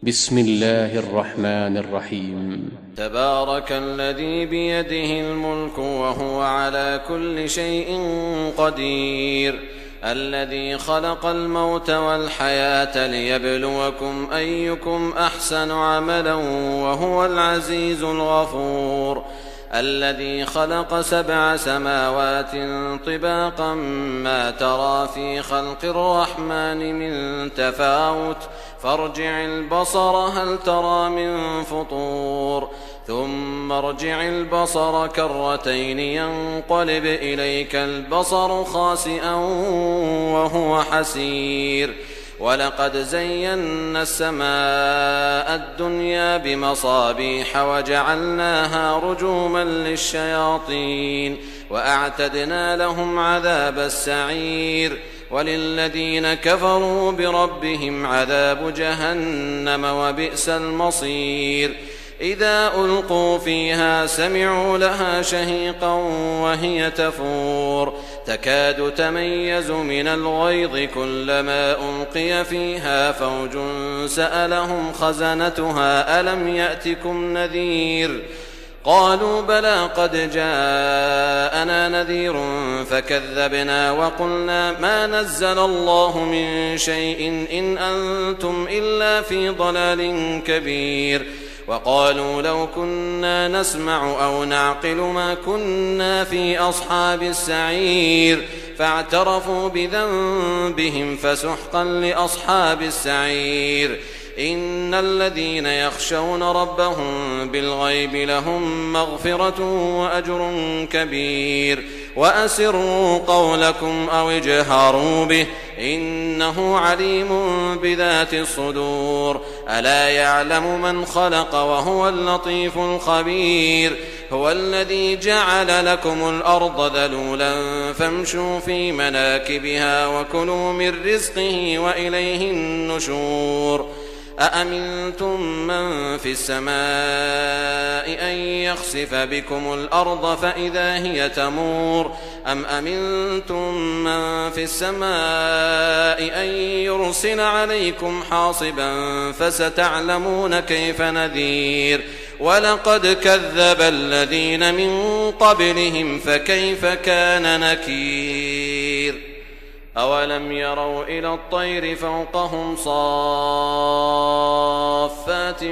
بسم الله الرحمن الرحيم. تبارك الذي بيده الملك وهو على كل شيء قدير، الذي خلق الموت والحياة ليبلوكم أيكم أحسن عملا وهو العزيز الغفور، الذي خلق 7 سماوات طباقا ما ترى في خلق الرحمن من تفاوت فارجع البصر هل ترى من فطور، ثم ارجع البصر كرتين ينقلب إليك البصر خاسئا وهو حسير، ولقد زينا السماء الدنيا بمصابيح وجعلناها رجوما للشياطين وأعتدنا لهم عذاب السعير، وللذين كفروا بربهم عذاب جهنم وبئس المصير. إذا ألقوا فيها سمعوا لها شهيقا وهي تفور تكاد تميز من الغيظ كلما ألقي فيها فوج سألهم خزنتها ألم يأتكم نذير قالوا بلى قد جاءنا نذير فكذبنا وقلنا ما نزل الله من شيء إن أنتم إلا في ضلال كبير، وقالوا لو كنا نسمع أو نعقل ما كنا في أصحاب السعير، فاعترفوا بذنبهم فسحقا لأصحاب السعير. إن الذين يخشون ربهم بالغيب لهم مغفرة وأجر كبير، وأسروا قولكم أو اجهروا به إنه عليم بذات الصدور، ألا يعلم من خلق وهو اللطيف الخبير. هو الذي جعل لكم الأرض ذلولا فامشوا في مناكبها وكلوا من رزقه وإليه النشور. أأمنتم من في السماء أن يخسف بكم الأرض فإذا هي تمور، أم أمنتم من في السماء أن يرسل عليكم حاصبا فستعلمون كيف نذير. ولقد كذب الذين من قبلهم فكيف كان نكير. أولم يروا إلى الطير فوقهم صافات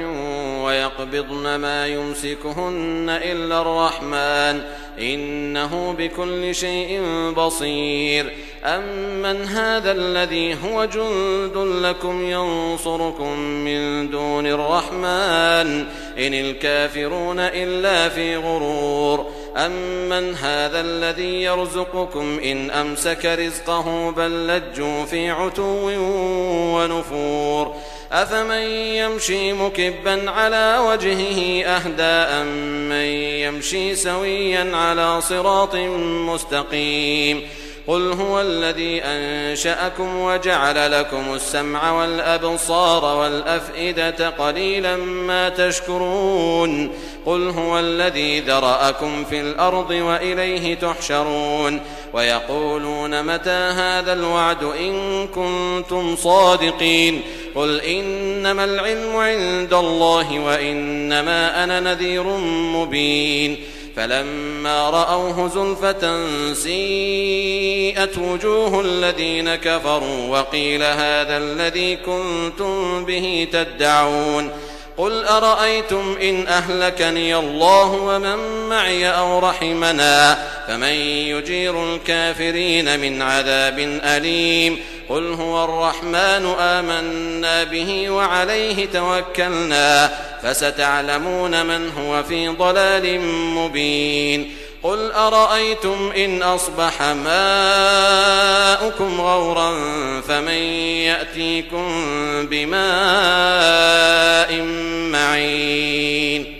ويقبضن ما يمسكهن إلا الرحمن إنه بكل شيء بصير. أمن هذا الذي هو جند لكم ينصركم من دون الرحمن إن الكافرون إلا في غرور. أمن هذا الذي يرزقكم إن أمسك رزقه بل لجوا في عتو ونفور. أفمن يمشي مكبا على وجهه أهدى أمن يمشي سويا على صراط مستقيم. قل هو الذي أنشأكم وجعل لكم السمع والأبصار والأفئدة قليلا ما تشكرون. قل هو الذي ذرأكم في الأرض وإليه تحشرون. ويقولون متى هذا الوعد إن كنتم صادقين. قل إنما العلم عند الله وإنما أنا نذير مبين. فلما رأوه زلفة سيئت وجوه الذين كفروا وقيل هذا الذي كنتم به تدعون. قل أرأيتم إن أهلكني الله ومن معي أو رحمنا فمن يجير الكافرين من عذاب أليم. قل هو الرحمن آمنا به وعليه توكلنا فستعلمون من هو في ضلال مبين. قل أرأيتم إن أصبح ماؤكم غورا فمن يأتيكم بماء معين.